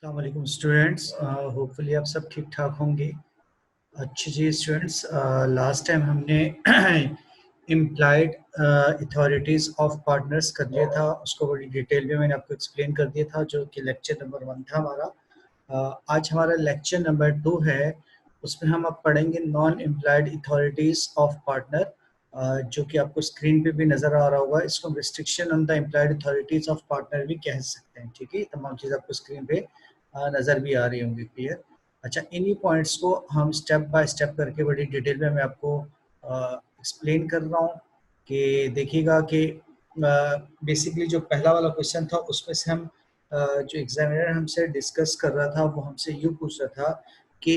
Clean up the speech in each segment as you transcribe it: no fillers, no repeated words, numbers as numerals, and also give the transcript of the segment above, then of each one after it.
अस्सलाम वालेकुम students, hopefully आप सब ठीक ठाक होंगे। अच्छी जी स्टूडेंट्स, लास्ट टाइम हमने इम्प्लाइड अथॉरिटीज़ ऑफ पार्टनर्स कर लिया था। उसको बड़ी डिटेल में मैंने आपको एक्सप्लेन कर दिया था, जो कि लेक्चर नंबर 1 था हमारा। आज हमारा लेक्चर नंबर 2 है। उसमें हम अब पढ़ेंगे non implied authorities of partner, जो कि आपको स्क्रीन पे भी नज़र आ रहा होगा। इसको restriction on the implied authorities of partner भी कह सकते हैं। ठीक है, तमाम चीज़ आपको स्क्रीन पे नज़र भी आ रही होंगी। क्लियर? अच्छा, इन्हीं पॉइंट्स को हम स्टेप बाय स्टेप करके बड़ी डिटेल में मैं आपको एक्सप्लेन कर रहा हूँ कि देखिएगा कि बेसिकली जो पहला वाला क्वेश्चन था उसमें से हम जो एग्जामिनर हमसे डिस्कस कर रहा था वो हमसे यूँ पूछ रहा था कि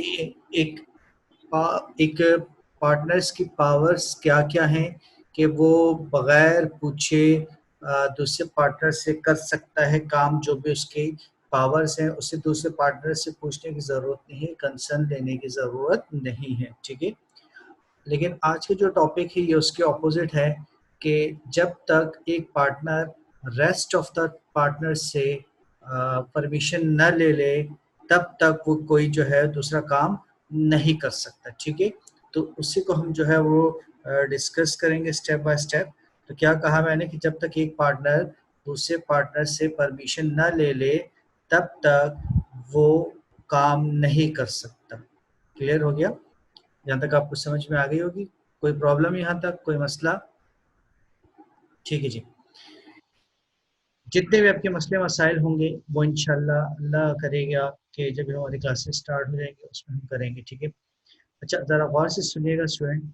एक एक पार्टनर्स की पावर्स क्या-क्या हैं कि वो बगैर पूछे दूसरे पार्टनर से कर सकता है काम। जो भी उसके पावर्स हैं उसे दूसरे पार्टनर से पूछने की ज़रूरत नहीं है, कंसर्न लेने की ज़रूरत नहीं है। ठीक है? लेकिन आज के जो टॉपिक है ये उसके ऑपोजिट है कि जब तक एक partner rest of the partner से परमिशन न ले ले, तब तक वो कोई जो है दूसरा काम नहीं कर सकता। ठीक है? तो उसी को हम जो है वो डिस्कस करेंगे स्टेप बाय स्टेप। तो क्या कहा मैंने कि जब तक एक पार्टनर दूसरे पार्टनर से परमिशन न ले ले, तब तक वो काम नहीं कर सकता। क्लियर हो गया? यहाँ तक आपको समझ में आ गई होगी। कोई प्रॉब्लम यहाँ तक, कोई मसला? ठीक है जी। जितने भी आपके मसले मसाइल होंगे वो इंशाल्लाह अल्लाह करेगा कि जब हमारी क्लासेस स्टार्ट हो जाएंगे उसमें हम करेंगे। ठीक है? अच्छा, ज़रा गौर से सुनिएगा स्टूडेंट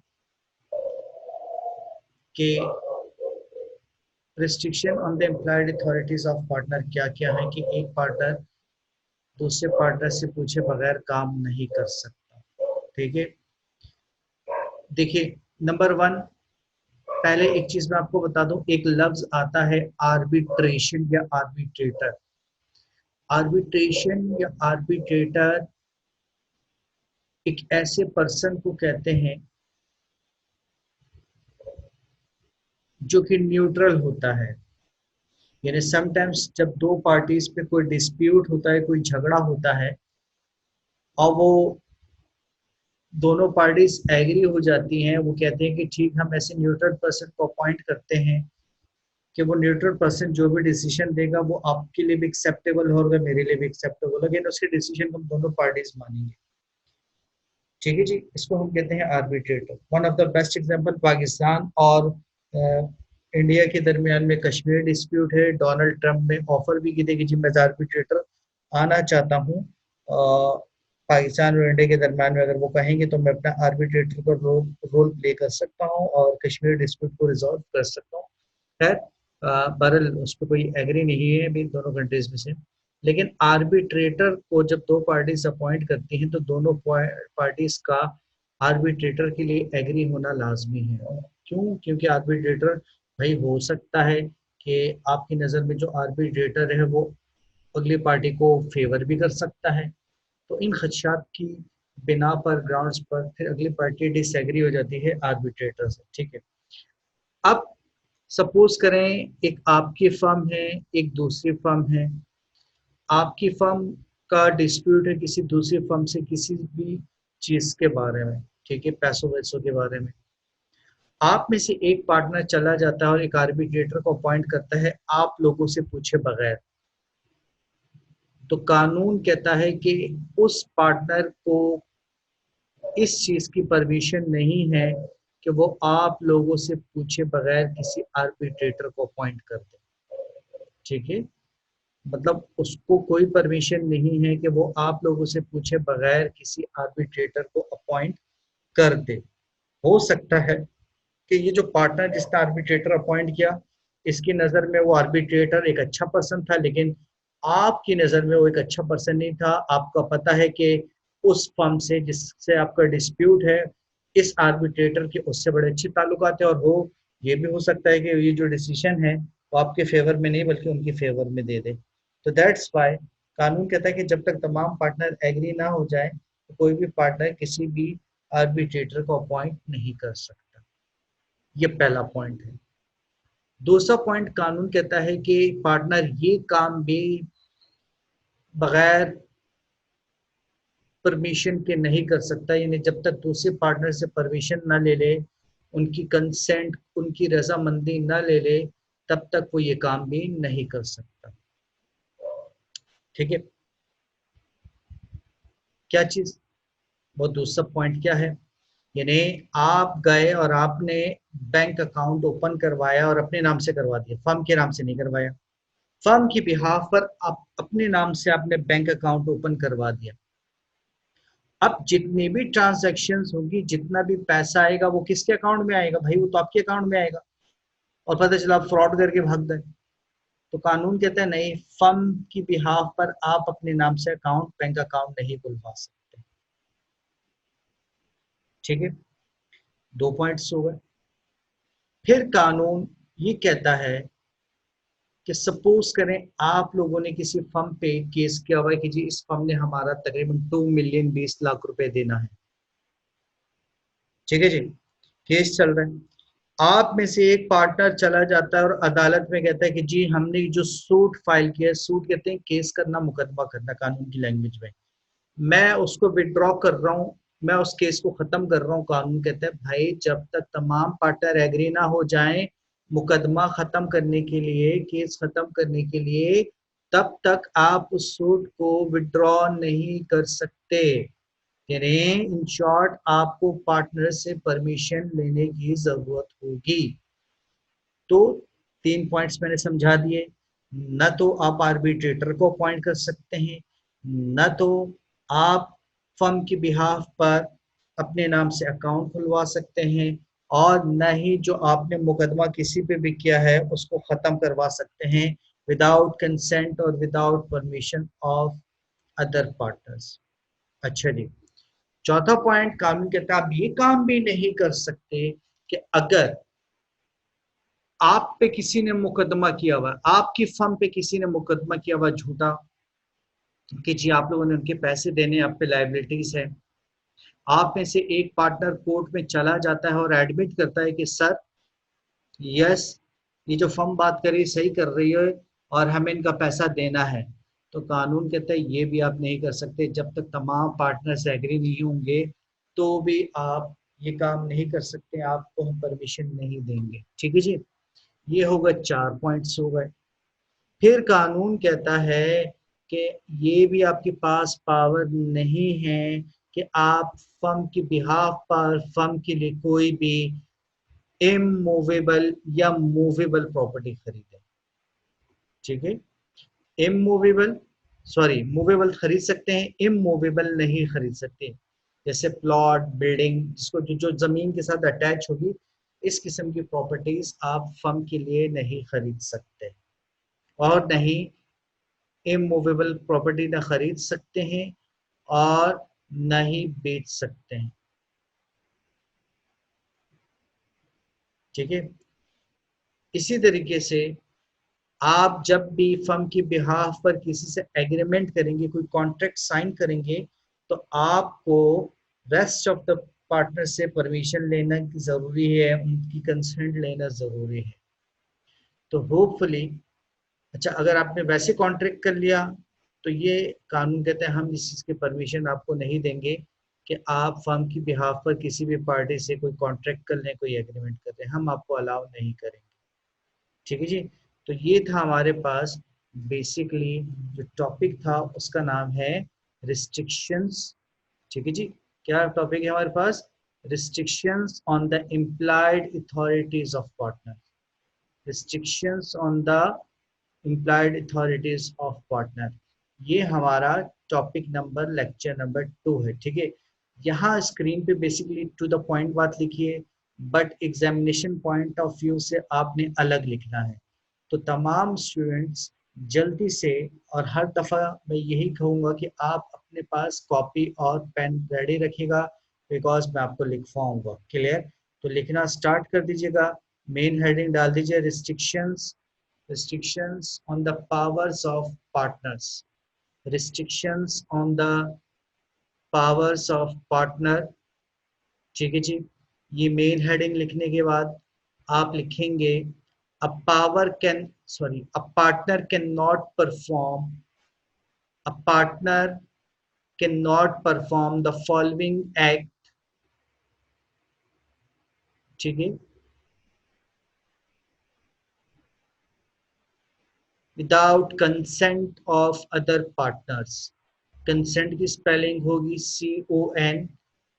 कि restriction on the employed authorities of partner क्या क्या है कि एक पार्टनर दूसरे पार्टनर से पूछे बगैर काम नहीं कर सकता। ठीक है? देखिए, नंबर 1, पहले एक चीज मैं आपको बता दूं, एक लफ्ज आता है आर्बिट्रेशन या आर्बिट्रेटर। आर्बिट्रेशन या आर्बिट्रेटर एक ऐसे पर्सन को कहते हैं जो कि न्यूट्रल होता है। यानी समटाइम्स जब दो पार्टीज पे कोई डिस्प्यूट होता है, कोई झगड़ा होता है और वो दोनों पार्टीज एग्री हो जाती हैं, वो कहते हैं कि ठीक, हम ऐसे न्यूट्रल पर्सन को अपॉइंट करते हैं कि वो न्यूट्रल पर्सन जो भी डिसीजन देगा वो आपके लिए भी एक्सेप्टेबल होगा, मेरे लिए भी एक्सेप्टेबल होगा, लेकिन उसके डिसीजन को हम दोनों पार्टीज मानेंगे। ठीक है जी, इसको हम कहते हैं arbitrator. One of the best example Pakistan और इंडिया के दरमियान में कश्मीर डिस्प्यूट है। डोनाल्ड ट्रंप ने ऑफर भी की थी कि जी मैं आर्बिट्रेटर आना चाहता हूँ पाकिस्तान और इंडिया के दरमियान में। अगर वो कहेंगे तो मैं अपना आर्बिट्रेटर का रोल प्ले कर सकता हूँ और कश्मीर डिस्प्यूट को रिजॉल्व कर सकता हूँ। खैर, बहरहाल उस पर कोई एग्री नहीं है अभी दोनों कंट्रीज में से। लेकिन आर्बिट्रेटर को जब दो पार्टीज अपॉइंट करती हैं तो दोनों पार्टीज का आर्बिट्रेटर के लिए एग्री होना लाजमी है। क्यों? क्योंकि आर्बिट्रेटर, भाई हो सकता है कि आपकी नज़र में जो आर्बिट्रेटर है वो अगली पार्टी को फेवर भी कर सकता है। तो इन खदशात की बिना पर, ग्राउंड्स पर, फिर अगली पार्टी डिसएग्री हो जाती है आर्बिट्रेटर से। ठीक है? अब सपोज करें एक आपकी फर्म है, एक दूसरी फर्म है। आपकी फर्म का डिस्प्यूट है किसी दूसरी फर्म से किसी भी चीज के बारे में। ठीक है? पैसों वैसों के बारे में। आप में से एक पार्टनर चला जाता है और एक आर्बिट्रेटर को अपॉइंट करता है आप लोगों से पूछे बगैर। तो कानून कहता है कि उस पार्टनर को इस चीज की परमिशन नहीं है कि वो आप लोगों से पूछे बगैर किसी आर्बिट्रेटर को अपॉइंट कर दे। ठीक है? मतलब उसको कोई परमिशन नहीं है कि वो आप लोगों से पूछे बगैर किसी आर्बिट्रेटर को अपॉइंट कर दे। हो सकता है कि ये जो पार्टनर जिसने आर्बिट्रेटर अपॉइंट किया, इसकी नज़र में वो आर्बिट्रेटर एक अच्छा पर्सन था, लेकिन आपकी नज़र में वो एक अच्छा पर्सन नहीं था। आपका पता है कि उस फर्म से जिससे आपका डिस्प्यूट है, इस आर्बिट्रेटर के उससे बड़े अच्छे ताल्लुकात है, और हो ये भी हो सकता है कि ये जो डिसीजन है वो आपके फेवर में नहीं बल्कि उनके फेवर में दे दे। तो दैट्स वाई कानून कहता है कि जब तक तमाम पार्टनर एग्री ना हो जाए तो कोई भी पार्टनर किसी भी आर्बिट्रेटर को अपॉइंट नहीं कर सकता। ये पहला पॉइंट है। दूसरा पॉइंट, कानून कहता है कि पार्टनर ये काम भी बगैर परमिशन के नहीं कर सकता, यानी जब तक दूसरे पार्टनर से परमिशन ना ले ले, उनकी कंसेंट, उनकी रजामंदी ना ले ले, तब तक वो ये काम भी नहीं कर सकता। ठीक है, क्या चीज, वो दूसरा पॉइंट क्या है, यानी आप गए और आपने बैंक अकाउंट ओपन करवाया और अपने नाम से करवा दिया, फर्म के नाम से नहीं करवाया, फर्म की बिहाफ पर आप अपने नाम से आपने बैंक अकाउंट ओपन करवा दिया। अब जितनी भी ट्रांजैक्शंस होगी, जितना भी पैसा आएगा, वो किसके अकाउंट में आएगा भाई, वो तो आपके अकाउंट में आएगा। और पता चला आप फ्रॉड करके भाग गए, तो कानून कहता है नहीं, फर्म की बिहाफ पर आप अपने नाम से अकाउंट, बैंक अकाउंट नहीं खुलवा सकते। ठीक है, दो पॉइंट्स हो गए। फिर कानून ये कहता है कि सपोज करें आप लोगों ने किसी फर्म पे केस किया हुआ है कि जी इस फर्म ने हमारा तकरीबन 2 मिलियन 20 लाख रुपए देना है। ठीक है जी, केस चल रहा है, आप में से एक पार्टनर चला जाता है और अदालत में कहता है कि जी हमने जो सूट फाइल किया है, सूट कहते हैं केस करना, मुकदमा करना कानून की लैंग्वेज में, मैं उसको विड्रॉ कर रहा हूँ, मैं उस केस को खत्म कर रहा हूँ। कानून कहता है भाई जब तक तमाम पार्टनर एग्री ना हो जाएं मुकदमा खत्म करने के लिए, केस खत्म करने के लिए, तब तक आप उस सूट को विड्रॉ नहीं कर सकते। यानी इन शॉर्ट आपको पार्टनर से परमिशन लेने की जरूरत होगी। तो 3 पॉइंट्स मैंने समझा दिए, न तो आप आर्बिट्रेटर को अपॉइंट कर सकते हैं, न तो आप फर्म की बिहाफ पर अपने नाम से अकाउंट खुलवा सकते हैं, और न ही जो आपने मुकदमा किसी पे भी किया है उसको खत्म करवा सकते हैं विदाउट कंसेंट और without permission of other partners. अच्छा जी, चौथा पॉइंट कानून कहता है आप ये काम भी नहीं कर सकते कि अगर आप पे किसी ने मुकदमा किया हुआ, आपकी फर्म पे किसी ने मुकदमा किया हुआ झूठा कि जी आप लोगों ने उनके पैसे देने, आप पे लाइबिलिटीज है, आप में से एक पार्टनर कोर्ट में चला जाता है और एडमिट करता है कि सर यस, ये जो फर्म बात कर रही है सही कर रही है और हमें इनका पैसा देना है, तो कानून कहता है ये भी आप नहीं कर सकते जब तक तमाम पार्टनर्स एग्री नहीं होंगे, तो भी आप ये काम नहीं कर सकते, आपको हम परमिशन नहीं देंगे। ठीक है जी, ये होगा 4 पॉइंट्स हो गए। फिर कानून कहता है कि ये भी आपके पास पावर नहीं है कि आप फर्म की बिहाफ पर फर्म के लिए कोई भी इमूवेबल या मूवेबल प्रॉपर्टी खरीदे। ठीक है, इमूवेबल, सॉरी मूवेबल खरीद सकते हैं, इमूवेबल नहीं खरीद सकते। जैसे प्लॉट, बिल्डिंग, जिसको जो जमीन के साथ अटैच होगी, इस किस्म की प्रॉपर्टीज आप फर्म के लिए नहीं खरीद सकते, और नहीं इमूवेबल प्रॉपर्टी ना खरीद सकते हैं और न ही बेच सकते हैं। ठीक है, इसी तरीके से आप जब भी फर्म की बिहाफ पर किसी से एग्रीमेंट करेंगे, कोई कॉन्ट्रैक्ट साइन करेंगे, तो आपको रेस्ट ऑफ द पार्टनर से परमिशन लेना जरूरी है, उनकी कंसेंट लेना जरूरी है। तो होपफुली, अच्छा अगर आपने वैसे कॉन्ट्रैक्ट कर लिया, तो ये कानून कहते हैं हम इस चीज़ की परमिशन आपको नहीं देंगे कि आप फर्म की बिहाफ पर किसी भी पार्टी से कोई कॉन्ट्रैक्ट कर लें, कोई एग्रीमेंट कर लें, हम आपको अलाउ नहीं करेंगे। ठीक है जी, तो ये था हमारे पास बेसिकली जो टॉपिक था उसका नाम है रिस्ट्रिक्शंस। ठीक है जी, क्या टॉपिक है हमारे पास, restrictions on the implied authorities of partner, restrictions on the implied authorities of partner, ये हमारा टॉपिक नंबर, लेक्चर नंबर 2 है। ठीक है, यहाँ स्क्रीन पे बेसिकली टू द पॉइंट बात लिखी है, but examination point of view से आपने अलग लिखना है। तो तमाम स्टूडेंट्स जल्दी से, और हर दफ़ा मैं यही कहूँगा कि आप अपने पास कॉपी और पेन रेडी रखिएगा, बिकॉज मैं आपको लिखवाऊंगा। क्लियर, तो लिखना स्टार्ट कर दीजिएगा। मेन हेडिंग डाल दीजिए restrictions, restrictions on the powers of partners, restrictions on the powers of partner। ठीक है जी, ये मेन हेडिंग लिखने के बाद आप लिखेंगे a power can, sorry, a partner can not perform A partner cannot perform the following act, ठीक है, without consent of other partners. Consent की स्पेलिंग होगी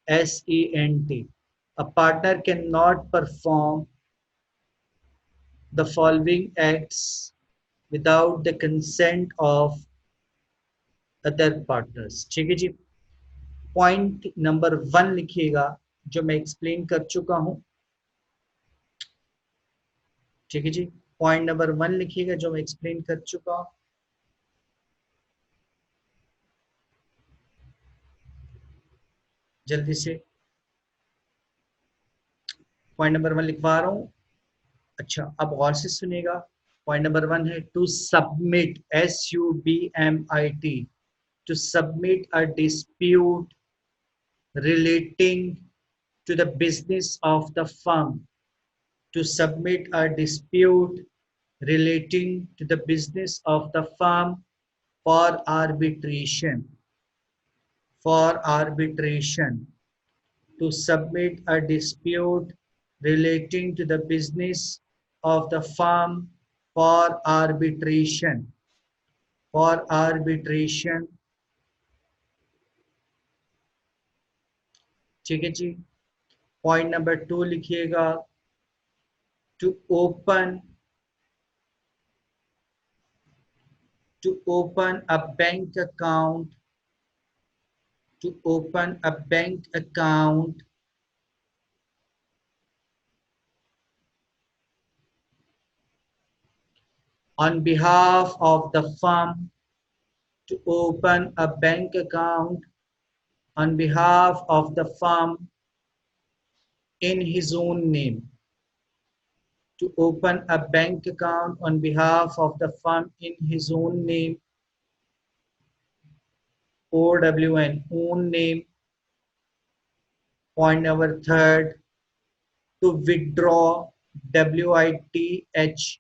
CONSENT. A partner cannot perform the following acts without the consent of other partners. ठीक है जी. Point number 1 लिखिएगा जो मैं explain कर चुका हूं. ठीक है जी. पॉइंट नंबर 1 लिखिएगा जो मैं एक्सप्लेन कर चुका हूं. जल्दी से पॉइंट नंबर 1 लिखवा रहा हूं. अच्छा, अब गौर से सुनिएगा. पॉइंट नंबर 1 है to submit, SUBMIT, to submit a dispute relating to the business of the firm. To submit a dispute relating to the business of the firm for arbitration. For arbitration. To submit a dispute relating to the business of the firm for arbitration. For arbitration. ठीक है जी. Point number 2 लिखिएगा. to open a bank account, to open a bank account on behalf of the firm, to open a bank account on behalf of the firm in his own name. To open a bank account on behalf of the firm in his own name. OWN, own name. Point number 3, to withdraw, WITHDRAW,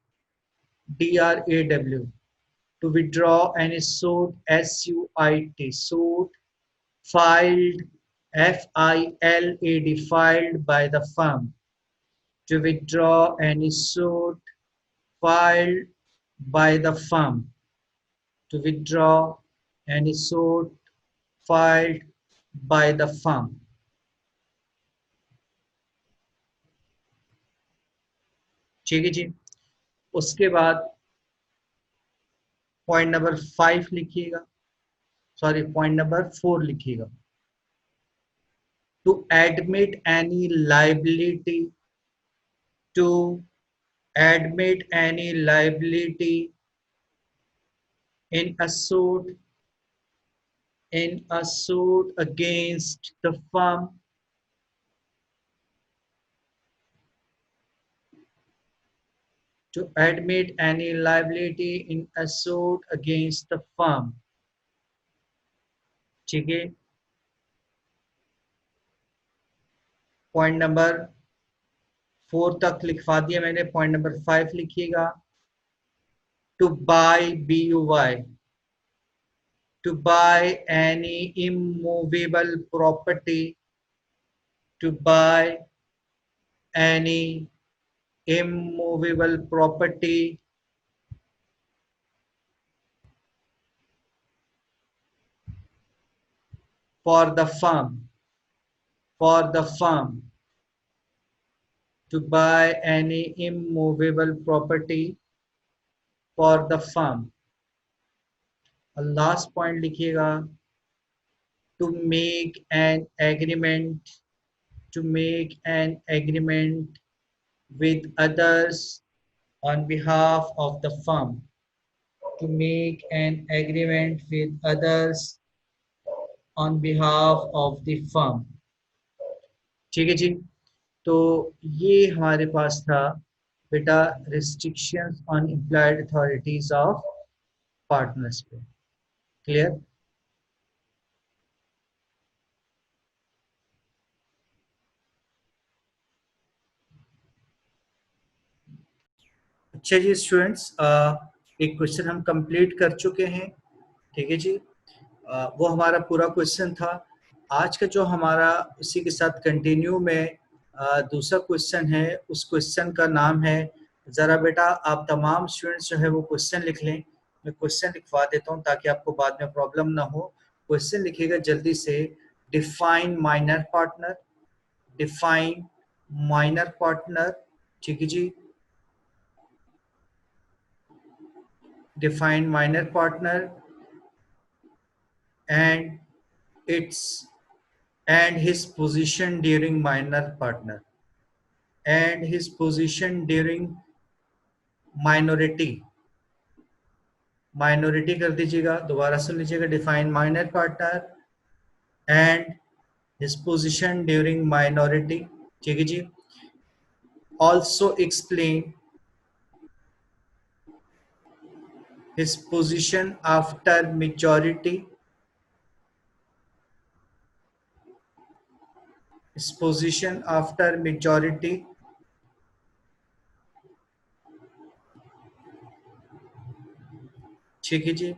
to withdraw any suit, SUIT, suit filed, FILAD, filed by the firm. To withdraw any suit filed by the firm. To withdraw any suit filed by the firm. ठीक है जी. उसके बाद point number 5 लिखिएगा, sorry point number 4 लिखिएगा. To admit any liability, to admit any liability in a suit, in a suit against the firm, to admit any liability in a suit against the firm. ठीक है. Point number 4 तक लिखवा दिया मैंने. Point number 5 लिखिएगा. To buy, BUY, to buy any immovable property, to buy any immovable property for the firm, for the firm, to buy any immovable property for the firm. और last point लिखिएगा. to make an agreement, to make an agreement with others on behalf of the firm, to make an agreement with others on behalf of the firm. ठीक है जी. तो ये हमारे पास था बेटा restrictions on employed authorities of partners पे. Clear. अच्छा जी students, एक क्वेश्चन हम कंप्लीट कर चुके हैं. ठीक है जी. वो हमारा पूरा क्वेश्चन था। आज का जो हमारा इसी के साथ कंटिन्यू में दूसरा क्वेश्चन है, उस क्वेश्चन का नाम है, ज़रा बेटा आप तमाम स्टूडेंट्स जो है वो क्वेश्चन लिख लें। मैं क्वेश्चन लिखवा देता हूँ ताकि आपको बाद में प्रॉब्लम ना हो। क्वेश्चन लिखिएगा जल्दी से। Define minor partner, define minor partner, ठीक है जी। Define minor partner and its and his position during minor partner and his position during minority। Minority कर दीजिएगा, दोबारा सुन लीजिएगा। Define minor partner and his position during minority, ठीक है जी। Also explain his position after majority, his position after majority, ठीक है जी।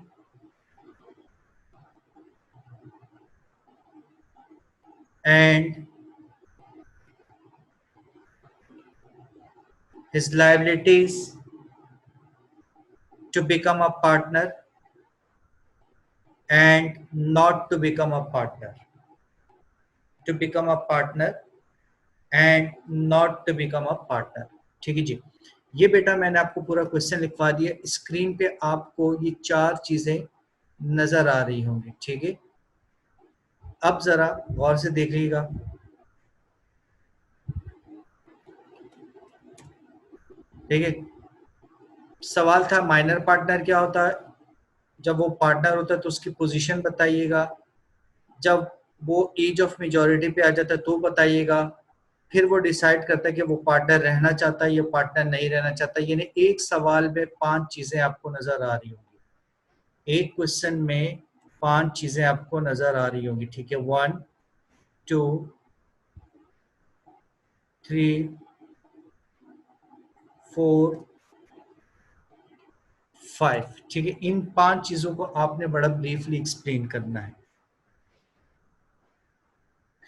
And his liabilities to become a partner and not to become a partner, to become a partner and not to become a partner, ठीक है जी। ये बेटा मैंने आपको पूरा क्वेश्चन लिखवा दिया। स्क्रीन पे आपको ये चार चीजें नजर आ रही होंगी, ठीक है। अब जरा गौर से देखिएगा। ठीक है, सवाल था माइनर पार्टनर क्या होता है। जब वो पार्टनर होता है तो उसकी पोजीशन बताइएगा। जब वो एज ऑफ मेजॉरिटी पे आ जाता है तो बताइएगा। फिर वो डिसाइड करता है कि वो पार्टनर रहना चाहता है या पार्टनर नहीं रहना चाहता। यानी एक सवाल में 5 चीजें आपको नजर आ रही होंगी। एक क्वेश्चन में 5 चीजें आपको नजर आ रही होंगी, ठीक है। 1 2 3 4 5, ठीक है। इन 5 चीजों को आपने बड़ा ब्रीफली एक्सप्लेन करना है।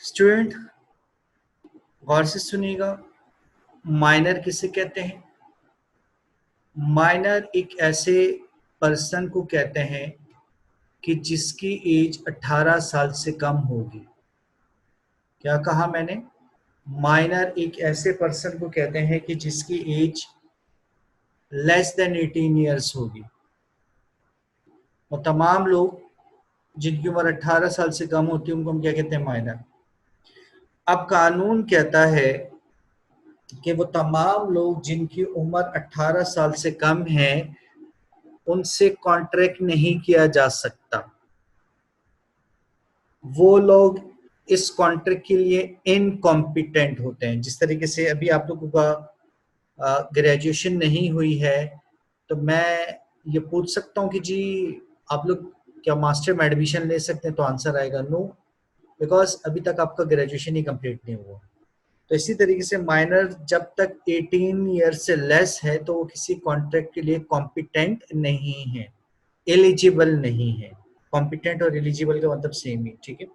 स्टूडेंट गौर से सुनिएगा, माइनर किसे कहते हैं? माइनर एक ऐसे पर्सन को कहते हैं कि जिसकी एज 18 साल से कम होगी। क्या कहा मैंने? माइनर एक ऐसे पर्सन को कहते हैं कि जिसकी एज लेस देन 18 ईयर्स होगी। और तमाम लोग जिनकी उम्र 18 साल से कम होती है उनको हम क्या कहते हैं? माइनर। अब कानून कहता है कि वो तमाम लोग जिनकी उम्र 18 साल से कम है उनसे कॉन्ट्रैक्ट नहीं किया जा सकता। वो लोग इस कॉन्ट्रैक्ट के लिए इनकॉम्पिटेंट होते हैं। जिस तरीके से अभी आप लोगों का ग्रेजुएशन नहीं हुई है तो मैं ये पूछ सकता हूँ कि जी आप लोग क्या मास्टर में एडमिशन ले सकते हैं? तो आंसर आएगा नो, बिकॉज अभी तक आपका ग्रेजुएशन ही कंप्लीट नहीं हुआ। तो इसी तरीके से माइनर जब तक 18 ईयर से लेस है तो वो किसी कॉन्ट्रैक्ट के लिए कॉम्पिटेंट नहीं है, एलिजिबल नहीं है। कॉम्पिटेंट और एलिजिबल का मतलब सेम ही, ठीक है।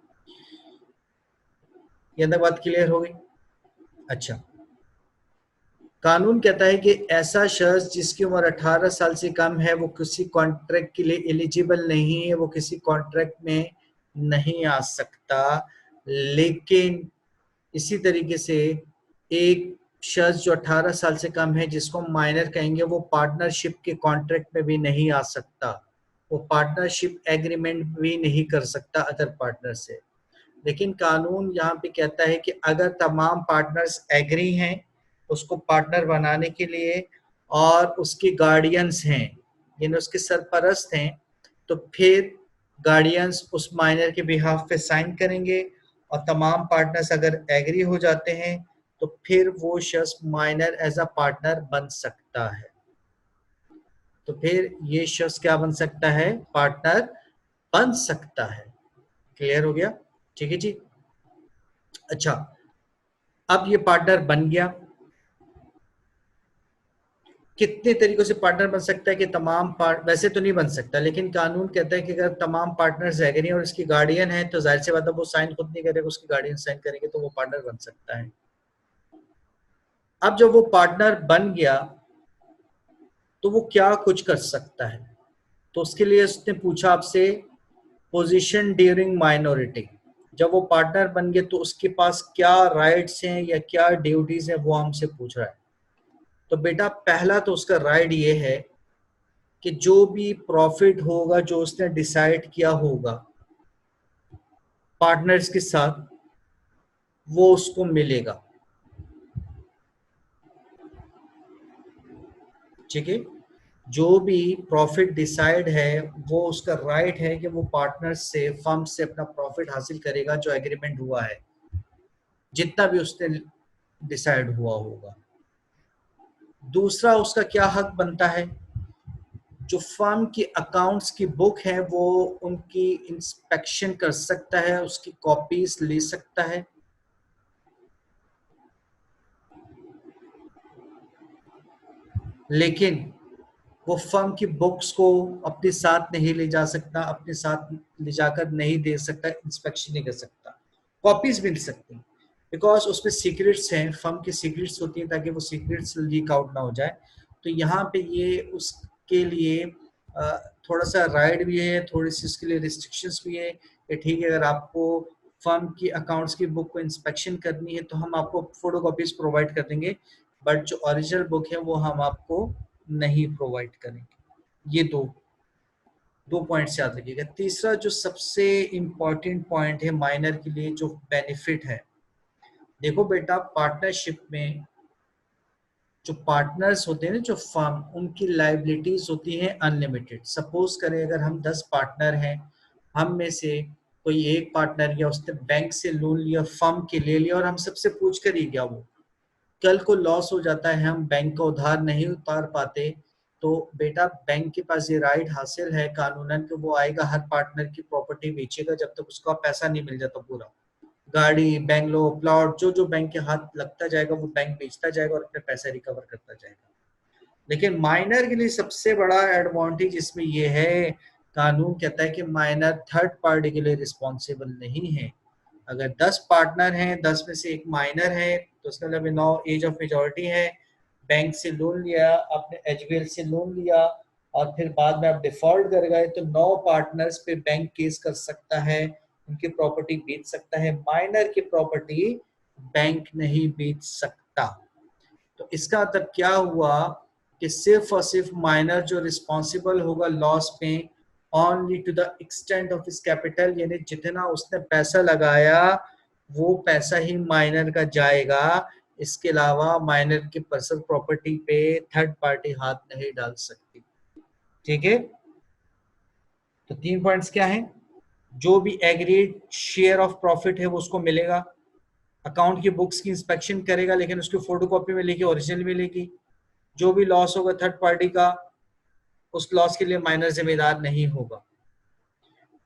ये अंदर बात क्लियर हो गई? अच्छा, कानून कहता है कि ऐसा शख्स जिसकी उम्र 18 साल से कम है वो किसी कॉन्ट्रैक्ट के लिए एलिजिबल नहीं है, वो किसी कॉन्ट्रैक्ट में नहीं आ सकता। लेकिन इसी तरीके से एक शख्स जो 18 साल से कम है जिसको माइनर कहेंगे वो पार्टनरशिप के कॉन्ट्रैक्ट में भी नहीं आ सकता। वो पार्टनरशिप एग्रीमेंट भी नहीं कर सकता अदर पार्टनर से। लेकिन कानून यहाँ पे कहता है कि अगर तमाम पार्टनर्स एग्री हैं उसको पार्टनर बनाने के लिए और उसके गार्डियंस हैं यानी उसके सरपरस्त हैं, तो फिर गार्डियंस उस माइनर के बिहाफ पे साइन करेंगे और तमाम पार्टनर्स अगर एग्री हो जाते हैं तो फिर वो शख्स माइनर एज अ पार्टनर बन सकता है। तो फिर ये शख्स क्या बन सकता है? पार्टनर बन सकता है। क्लियर हो गया? ठीक है जी। अच्छा, अब ये पार्टनर बन गया। कितने तरीकों से पार्टनर बन सकता है कि तमाम पार्ट, वैसे तो नहीं बन सकता, लेकिन कानून कहता है कि अगर तमाम पार्टनर्स एग्री और इसकी गार्डियन है तो जाहिर सी बात है वो साइन खुद नहीं करेगा, उसकी गार्डियन साइन करेंगे तो वो पार्टनर बन सकता है। अब जब वो पार्टनर बन गया तो वो क्या कुछ कर सकता है, तो उसके लिए उसने पूछा आपसे पोजीशन ड्यूरिंग माइनॉरिटी। जब वो पार्टनर बन गए तो उसके पास क्या राइट्स हैं या क्या ड्यूटीज हैं वो हमसे पूछ रहा है। तो बेटा पहला तो उसका राइट ये है कि जो भी प्रॉफिट होगा जो उसने डिसाइड किया होगा पार्टनर्स के साथ वो उसको मिलेगा। ठीक है, जो भी प्रॉफिट डिसाइड है वो उसका राइट है कि वो पार्टनर से फर्म से अपना प्रॉफिट हासिल करेगा जो एग्रीमेंट हुआ है, जितना भी उसने डिसाइड हुआ होगा। दूसरा उसका क्या हक बनता है, जो फर्म की अकाउंट्स की बुक है वो उनकी इंस्पेक्शन कर सकता है, उसकी कॉपीज ले सकता है। लेकिन वो फर्म की बुक्स को अपने साथ नहीं ले जा सकता, अपने साथ ले जाकर नहीं दे सकता, इंस्पेक्शन नहीं कर सकता। कॉपीज मिल सकती हैं बिकॉज उसमें सीक्रेट्स हैं, फर्म की सीक्रेट्स होती हैं ताकि वो सीक्रेट्स लीक आउट ना हो जाए। तो यहाँ पे ये उसके लिए थोड़ा सा राइट भी है, थोड़ी सी उसके लिए रिस्ट्रिक्शंस भी है कि ठीक है अगर आपको फर्म की अकाउंट्स की बुक को इंस्पेक्शन करनी है तो हम आपको फोटो कॉपीज प्रोवाइड कर देंगे, बट जो ओरिजिनल बुक है वो हम आपको नहीं प्रोवाइड करेंगे। ये दो दो पॉइंट्स याद रखिएगा। तीसरा जो सबसे इम्पॉर्टेंट पॉइंट है माइनर के लिए जो बेनिफिट है, देखो बेटा पार्टनरशिप में जो पार्टनर्स होते हैं ना, जो फर्म, उनकी लाइबिलिटीज होती हैं अनलिमिटेड। सपोज करें अगर हम 10 पार्टनर हैं, हम में से कोई एक पार्टनर या उसने बैंक से लोन लिया, फर्म के ले लिया और हम सबसे पूछ कर ही गया, वो कल को लॉस हो जाता है, हम बैंक का उधार नहीं उतार पाते, तो बेटा बैंक के पास ये राइट हासिल है कानूनन कि वो आएगा हर पार्टनर की प्रॉपर्टी बेचेगा जब तक उसका पैसा नहीं मिल जाता पूरा। गाड़ी, बंगलो, प्लॉट, जो जो बैंक के हाथ लगता जाएगा वो बैंक बेचता जाएगा और अपने पैसे रिकवर करता जाएगा। लेकिन माइनर के लिए सबसे बड़ा एडवांटेज इसमें यह है, कानून कहता है कि माइनर थर्ड पार्टी के लिए रिस्पॉन्सिबल नहीं है। अगर 10 पार्टनर हैं, 10 में से एक माइनर है तो उसका मतलब नौ एज ऑफ मेजोरिटी है, बैंक से लोन लिया, आपने एचबीएल से लोन लिया और फिर बाद में आप डिफॉल्ट कर गए तो 9 पार्टनर्स पे बैंक केस कर सकता है, उनकी प्रॉपर्टी बेच सकता है। माइनर की प्रॉपर्टी बैंक नहीं बेच सकता। तो इसका मतलब क्या हुआ कि सिर्फ और सिर्फ माइनर जो रिस्पॉन्सिबल होगा लॉस पे only to the extent of इस कैपिटल, यानी जितना उसने पैसा लगाया वो पैसा ही माइनर का जाएगा। इसके अलावा माइनर की पर्सनल प्रॉपर्टी पे थर्ड पार्टी हाथ नहीं डाल सकती। ठीक है, तो 3 पॉइंट्स क्या है, जो भी एग्रीड शेयर ऑफ प्रॉफिट है वो उसको मिलेगा, अकाउंट की बुक्स की इंस्पेक्शन करेगा लेकिन उसकी फोटोकॉपी मिलेगी, ओरिजिनल मिलेगी। जो भी लॉस होगा थर्ड पार्टी का, उस लॉस के लिए माइनर जिम्मेदार नहीं होगा।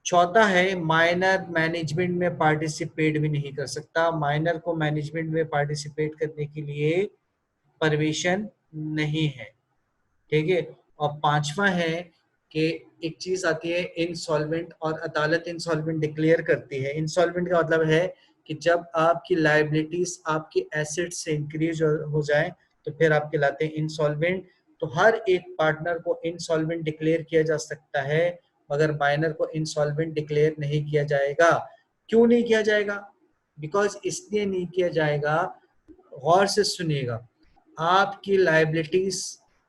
चौथा है माइनर मैनेजमेंट में पार्टिसिपेट भी नहीं कर सकता, माइनर को मैनेजमेंट में पार्टिसिपेट करने के लिए परमिशन नहीं है। ठीक है, और पांचवा है कि एक चीज आती है इंसॉल्वेंट, और अदालत इंसॉल्वेंट डिक्लेयर करती है। इंसॉल्वेंट का मतलब है कि जब आपकी लाइबिलिटीज आपकी एसेट से इंक्रीज हो जाए तो फिर आप कहलाते हैं इंसॉल्वेंट। तो हर एक पार्टनर को इंसॉल्वेंट डिक्लेयर किया जा सकता है, मगर माइनर को इंसॉल्वेंट डिक्लेयर नहीं किया जाएगा। क्यों नहीं किया जाएगा? बिकॉज इसलिए नहीं किया जाएगा, गौर से सुनिएगा, आपकी लाइबिलिटीज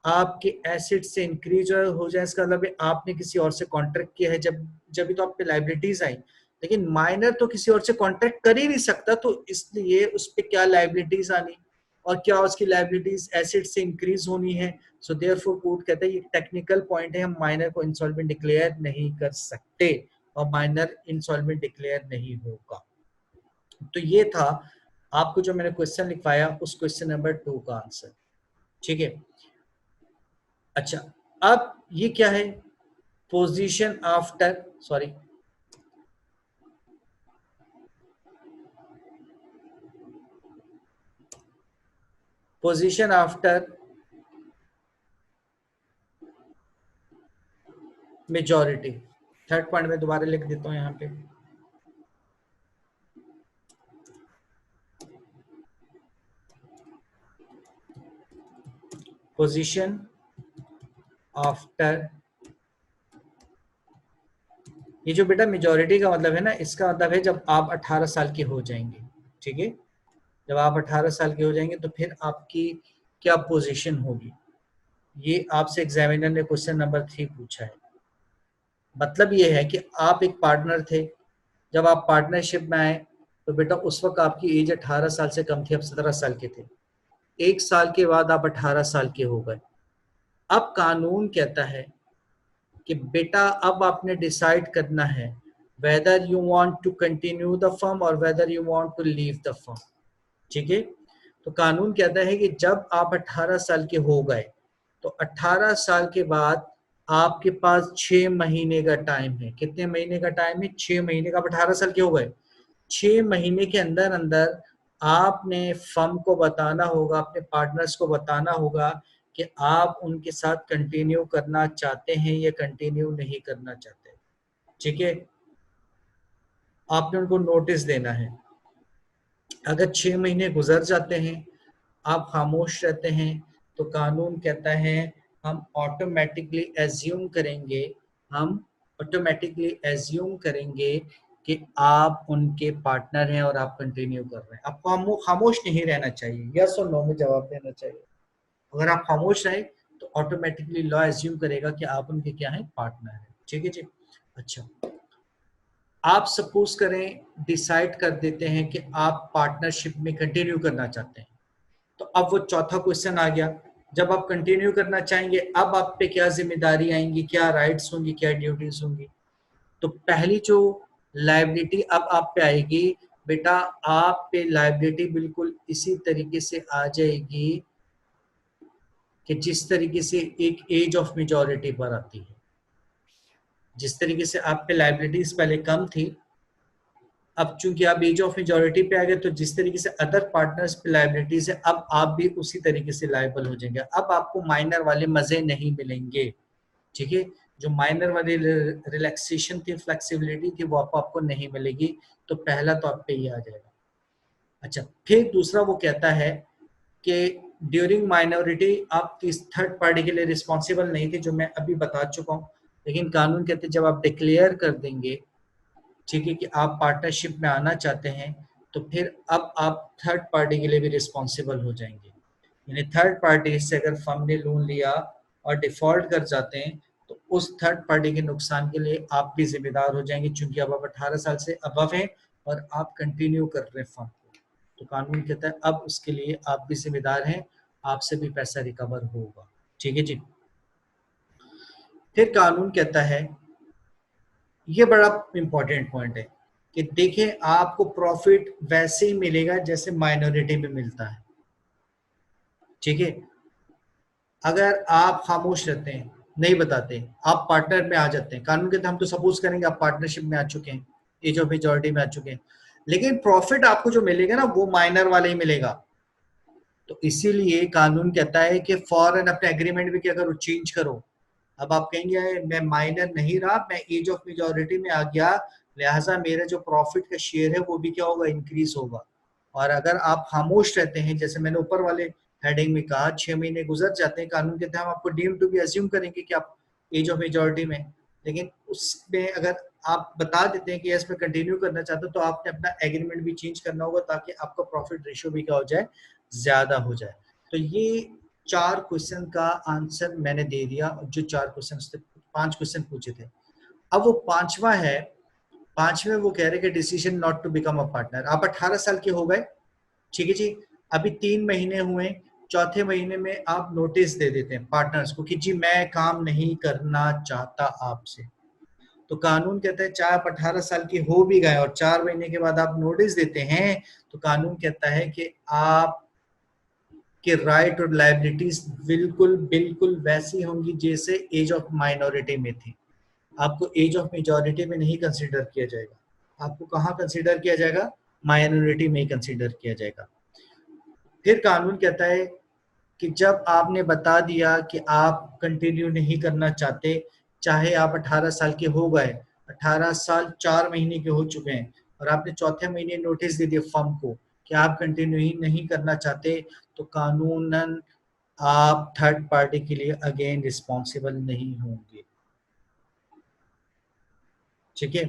आपके एसेट से इंक्रीज हो जाए इसका मतलब आपने किसी और से कॉन्ट्रैक्ट किया है, जब जब भी तो आप पे लाइबिलिटीज आई। लेकिन माइनर तो किसी और से कॉन्ट्रैक्ट कर ही नहीं सकता, तो इसलिए उस पर क्या लाइबिलिटीज आनी और क्या उसकी लाइबिलिटीज एसेट से इंक्रीज होनी है। सो देयरफॉर कोर्ट कहता है ये टेक्निकल पॉइंट है, हम माइनर को इंसॉल्वेंट डिक्लेयर नहीं कर सकते और माइनर इंसॉल्वेंट डिक्लेयर नहीं होगा। तो ये था आपको जो मैंने क्वेश्चन लिखवाया उस क्वेश्चन नंबर 2 का आंसर। ठीक है, अच्छा अब ये क्या है, position after, sorry, position after majority. Third point में दोबारा लिख देता हूं यहाँ पे, पोजीशन आफ्टर, ये जो बेटा मेजॉरिटी का मतलब है ना, इसका मतलब है जब आप 18 साल के हो जाएंगे, ठीक है, जब आप 18 साल के हो जाएंगे तो फिर आपकी क्या पोजीशन होगी। ये आपसे एग्जामिनर ने क्वेश्चन नंबर 3 पूछा है। मतलब ये है कि आप एक पार्टनर थे, जब आप पार्टनरशिप में आए तो बेटा उस वक्त आपकी एज 18 साल से कम थी, आप 17 साल के थे। एक साल के बाद आप 18 साल के हो गए। अब कानून कहता है कि बेटा अब आपने डिसाइड करना है whether you want to continue the firm और whether you want to leave the firm, ठीक है। तो कानून कहता है कि जब आप 18 साल के हो गए तो 18 साल के बाद आपके पास 6 महीने का टाइम है। कितने महीने का टाइम है? 6 महीने का। आप 18 साल के हो गए, 6 महीने के अंदर अंदर आपने फर्म को बताना होगा, अपने पार्टनर्स को बताना होगा कि आप उनके साथ कंटिन्यू करना चाहते हैं या कंटिन्यू नहीं करना चाहते, ठीक है। आपने उनको नोटिस देना है। अगर 6 महीने गुजर जाते हैं, आप खामोश रहते हैं, तो कानून कहता है हम ऑटोमेटिकली एज्यूम करेंगे, हम ऑटोमेटिकली एज्यूम करेंगे कि आप उनके पार्टनर हैं और आप कंटिन्यू कर रहे हैं। आपको खामोश नहीं रहना चाहिए, यस और नो में जवाब देना चाहिए। अगर आप खामोश रहे तो ऑटोमेटिकली लॉ एज्यूम करेगा कि आप उनके क्या हैं, पार्टनर हैं, ठीक है जी। अच्छा, आप सपोज करें डिसाइड कर देते हैं कि आप पार्टनरशिप में कंटिन्यू करना चाहते हैं, तो अब वो चौथा क्वेश्चन आ गया। जब आप कंटिन्यू करना चाहेंगे अब आप पे क्या जिम्मेदारी आएंगी, क्या राइट्स होंगी, क्या ड्यूटीज होंगी। तो पहली जो लायबिलिटी अब आप पे आएगी बेटा, आप पे लायबिलिटी बिल्कुल इसी तरीके से आ जाएगी कि जिस तरीके से एक एज ऑफ मेजॉरिटी पर आती है। जिस तरीके से आप पे लायबिलिटीज पहले कम थी, अब चूंकि आप एज ऑफ मेजॉरिटी पे आ गए तो जिस तरीके से अदर पार्टनर्स पे लायबिलिटीज है, अब आप भी उसी तरीके से लायबल हो जाएंगे। अब आपको माइनर वाले मजे नहीं मिलेंगे, ठीक है। जो माइनर वाली रिलैक्सेशन थी, फ्लेक्सिबिलिटी थी, वो आपको नहीं मिलेगी। तो पहला तो आप पे ही आ जाएगा। अच्छा, फिर दूसरा वो कहता है कि ड्यूरिंग माइनॉरिटी आप इस थर्ड पार्टी के लिए रिस्पॉन्सिबल नहीं थे, जो मैं अभी बता चुका हूँ। लेकिन कानून कहते हैं जब आप डिक्लेयर कर देंगे, ठीक है, कि आप पार्टनरशिप में आना चाहते हैं, तो फिर अब आप थर्ड पार्टी के लिए भी रिस्पॉन्सिबल हो जाएंगे। यानी थर्ड पार्टी से अगर फर्म ने लोन लिया और डिफॉल्ट कर जाते हैं तो उस थर्ड पार्टी के नुकसान के लिए आप भी जिम्मेदार हो जाएंगे, चूंकि अब आप 18 साल से अबव हैं और आप कंटिन्यू कर रहे हैं फर्म को। तो कानून कहता है अब उसके लिए आप भी जिम्मेदार हैं, आपसे भी पैसा रिकवर होगा, ठीक है जी। फिर कानून कहता है, ये बड़ा इंपॉर्टेंट पॉइंट है कि देखें आपको प्रॉफिट वैसे ही मिलेगा जैसे माइनॉरिटी में मिलता है, ठीक है। अगर आप खामोश रहते हैं, नहीं बताते, आप पार्टनर में आ जाते हैं, कानून के तहत हम तो सपोज करेंगे आप पार्टनरशिप में आ चुके हैं, एज ऑफ मेजॉरिटी में आ चुके हैं, लेकिन प्रॉफिट आपको जो मिलेगा ना वो माइनर वाले ही मिलेगा। तो इसीलिए कानून कहता है कि फॉरन अपने एग्रीमेंट में क्या करो, चेंज करो। अब आप कहेंगे मैं माइनर नहीं रहा, मैं एज ऑफ मेजॉरिटी में आ गया, लिहाजा मेरा जो प्रॉफिट का शेयर है वो भी क्या होगा, इंक्रीज होगा। और अगर आप खामोश रहते हैं, जैसे मैंने ऊपर वाले हेडिंग में कहा, 6 महीने गुजर जाते हैं, कानून के तहत हम आपको डीम टू बी अज्यूम करेंगे कि आप एज ऑफ मेजॉरिटी में, लेकिन उसमें अगर आप बता देते हैं कि यस मैं कंटिन्यू करना चाहता हूँ, तो आपने अपना एग्रीमेंट भी चेंज करना होगा ताकि आपका प्रॉफिट रेशियो भी क्या हो जाए, ज्यादा हो जाए। तो ये 4 क्वेश्चन का आंसर मैंने दे दिया, जो 4 क्वेश्चन थे, 5 क्वेश्चन पूछे थे। अब वो पांचवा है, पांचवें वो कह रहे कि decision not to become a partner. आप 18 साल के हो गए, ठीक है जी, अभी 3 महीने हुए, चौथे महीने में आप नोटिस दे देते हैं पार्टनर्स को कि जी मैं काम नहीं करना चाहता आपसे। तो कानून कहता है चाहे आप 18 साल के हो भी गए और 4 महीने के बाद आप नोटिस देते हैं, तो कानून कहता है कि आप कि राइट और लायबिलिटीज बिल्कुल बिल्कुल वैसी होंगी जैसे एज ऑफ माइनॉरिटी में थी। आपको एज ऑफ मेजॉरिटी में नहीं कंसीडर किया जाएगा, आपको कहाँ कंसीडर किया जाएगा, माइनॉरिटी में ही कंसीडर किया जाएगा। फिर कानून कहता है कि जब आपने बता दिया कि आप कंटिन्यू नहीं करना चाहते, चाहे आप 18 साल के हो गए, 18 साल 4 महीने के हो चुके हैं और आपने चौथे महीने नोटिस दे दिया फर्म को कि आप कंटिन्यू ही नहीं करना चाहते, तो कानूनन आप थर्ड पार्टी के लिए अगेन रिस्पॉन्सिबल नहीं होंगे। ठीक है।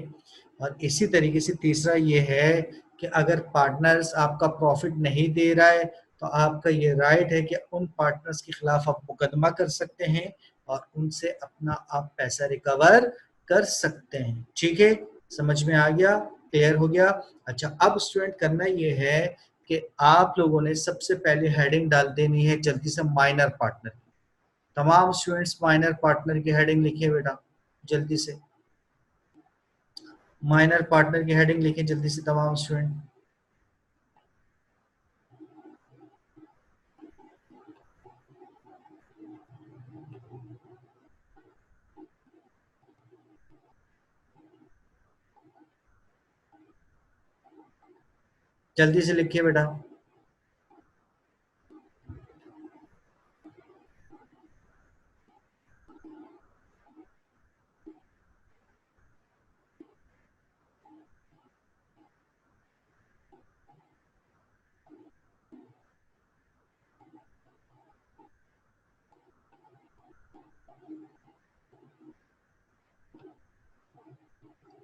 और इसी तरीके से तीसरा ये है कि अगर पार्टनर्स आपका प्रॉफिट नहीं दे रहा है तो आपका ये राइट है कि उन पार्टनर्स के खिलाफ आप मुकदमा कर सकते हैं और उनसे अपना आप पैसा रिकवर कर सकते हैं। ठीक है, समझ में आ गया, क्लियर हो गया। अच्छा, अब स्टूडेंट करना ये है कि आप लोगों ने सबसे पहले हेडिंग डाल देनी है जल्दी से माइनर पार्टनर। तमाम स्टूडेंट्स माइनर पार्टनर की हेडिंग लिखिए बेटा जल्दी से, माइनर पार्टनर की हेडिंग लिखें जल्दी से तमाम स्टूडेंट। जल्दी से लिखिए बेटा।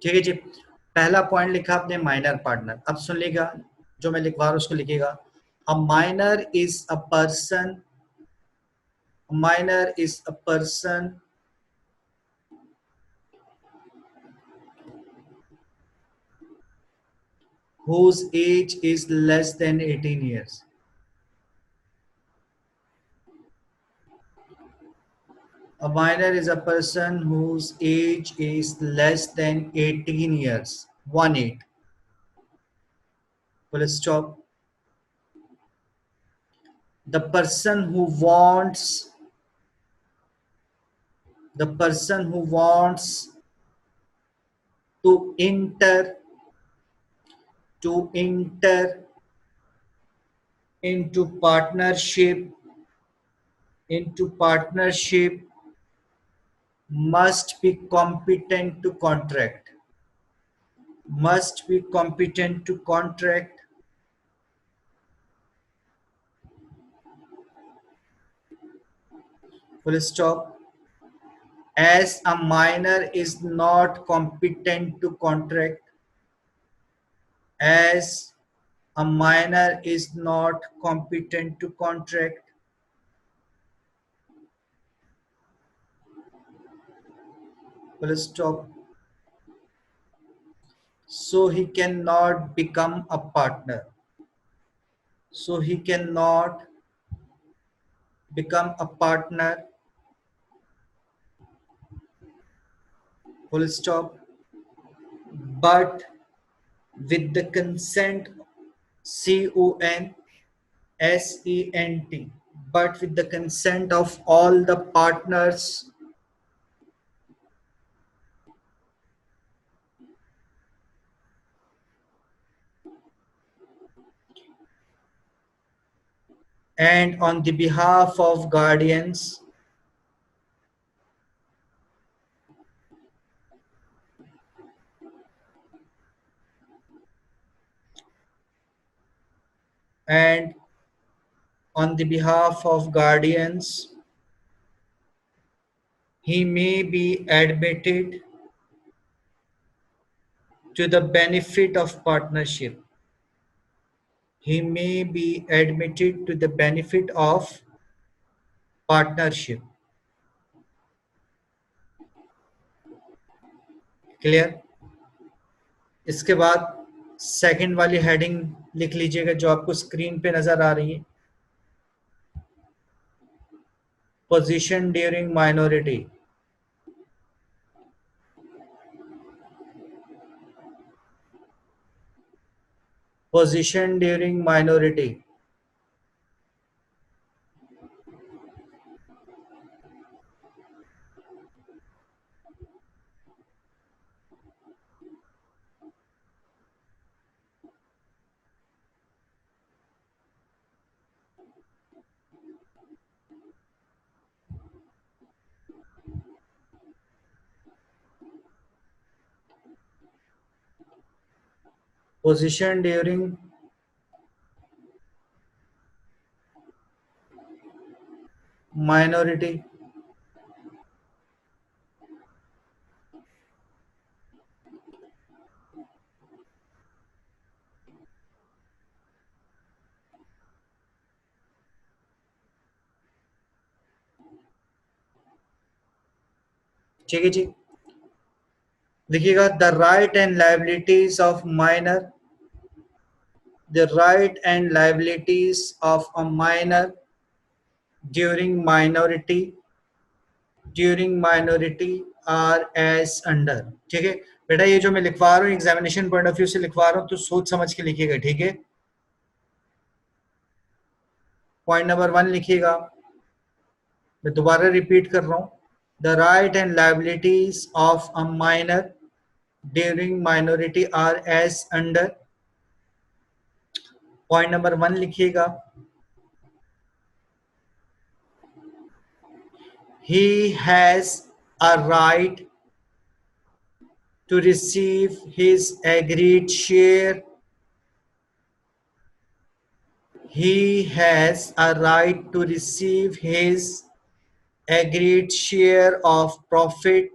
ठीक है जी, पहला पॉइंट लिखा आपने माइनर पार्टनर। अब सुन लीजिएगा, जो मैं लिखवा रहा हूँ उसको लिखिएगा। A minor is a person, minor is a person whose age is less than 18 years. A minor is a person whose age is less than 18 years. 1 8. Full stop. The person who wants, the person who wants to enter, to enter into partnership, into partnership must be competent to contract, must be competent to contract. Full stop. As a minor is not competent to contract, as a minor is not competent to contract, full stop, so he cannot become a partner, so he cannot become a partner, full stop, but with the consent, CONSENT, but with the consent of all the partners and on the behalf of guardians, and on the behalf of guardians, he may be admitted to the benefit of partnership. He may be admitted to the benefit of partnership. Clear? इसके बाद second वाली heading लिख लीजिएगा जो आपको screen पे नजर आ रही है। Position during minority, position during minority. Position during minority. ठीक है जी। देखिएगा, the right and liabilities of minor, the right and liabilities of a minor during minority are as under। ठीक है बेटा, ये जो मैं लिखवा रहा हूँ एग्जामिनेशन पॉइंट ऑफ व्यू से लिखवा रहा हूँ, तो सोच समझ के लिखिएगा। ठीक है, पॉइंट नंबर 1 लिखिएगा, मैं दोबारा रिपीट कर रहा हूँ। The right and liabilities of a minor during minority are as under. Point number 1 लिखिएगा, he has a right to receive his agreed share. He has a right to receive his agreed share of profit.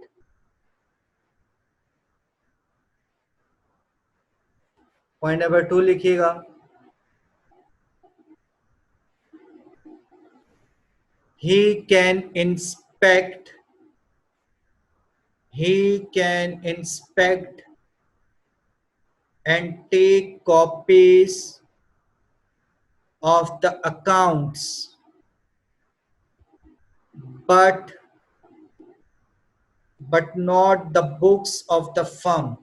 Point number 2 लिखिएगा, he can inspect and take copies of the accounts, but not the books of the firm.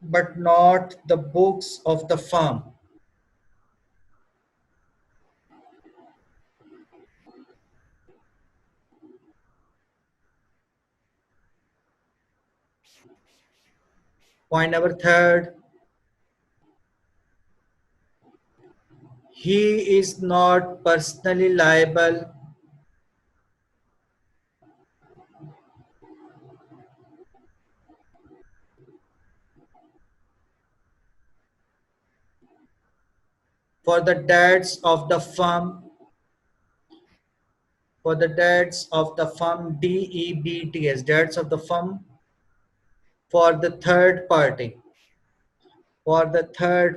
But not the books of the firm. Point number 3, he is not personally liable for the debts of the firm, debts of the firm, debts of the firm, for the third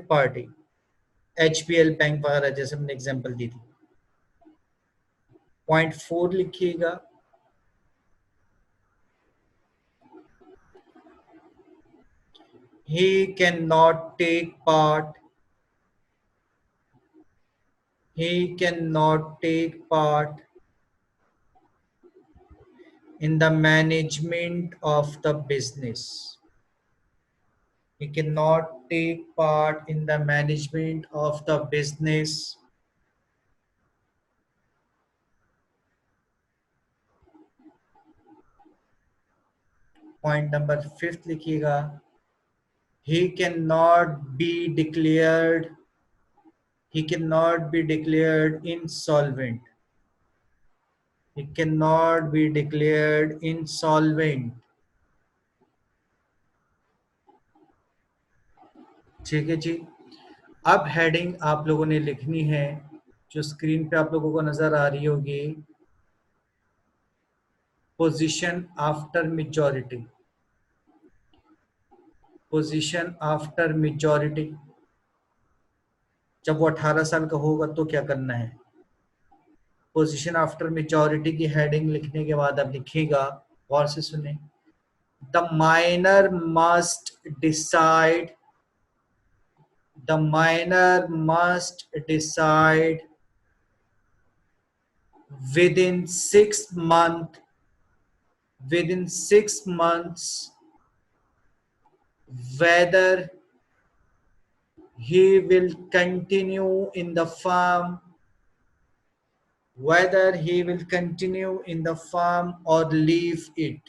party, HPL bank वगैरह जैसे हमने example दी थी। Point 4 लिखिएगा, he cannot take part in the management of the business. He cannot take part in the management of the business. Point number 5 लिखिएगा, he cannot be declared insolvent. He cannot be declared insolvent. ठीक है जी। अब heading आप लोगों ने लिखनी है, जो स्क्रीन पे आप लोगों को नजर आ रही होगी, position after majority. Position after majority, जब वो 18 साल का होगा तो क्या करना है। पोजीशन आफ्टर मेजॉरिटी की हेडिंग लिखने के बाद आप लिखिएगा, गौर से सुने, the minor must decide within 6 months whether he will continue in the firm or leave it.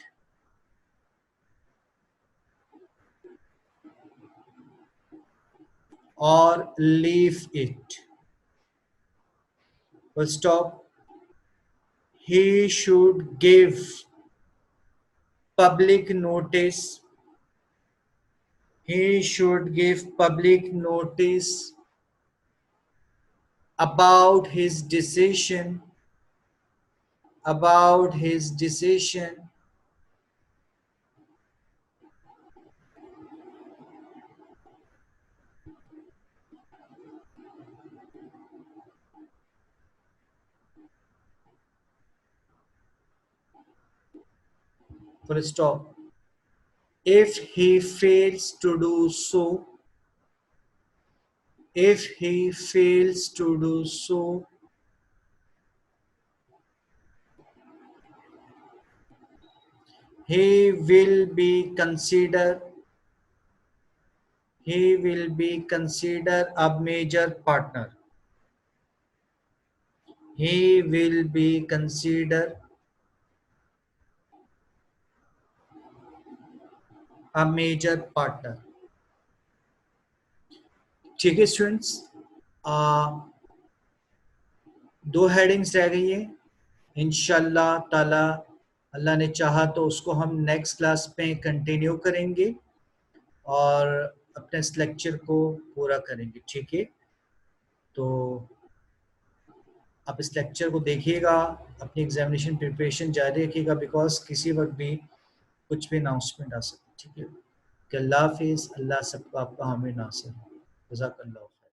Full stop. He should give public notice he should give public notice about his decision, about his decision. Full stop. If he fails to do so, if he fails to do so, he will be considered he will be considered a major partner. He will be considered a major partner. ठीक है students, दो headings रह गई है। इंशाल्लाह ताला अल्लाह ने चाहा तो उसको हम नेक्स्ट क्लास में कंटिन्यू करेंगे और अपने इस लेक्चर को पूरा करेंगे। ठीक है, तो आप इस लेक्चर को देखिएगा, अपनी एग्जामिनेशन प्रिपरेशन जारी रखिएगा, बिकॉज किसी वक्त भी कुछ भी अनाउंसमेंट आ सकती है। ठीक है, कि अल्लाह हाफिज़, अल्लाह सबको आपका हामी नासिर, जज़ाकल्लाह।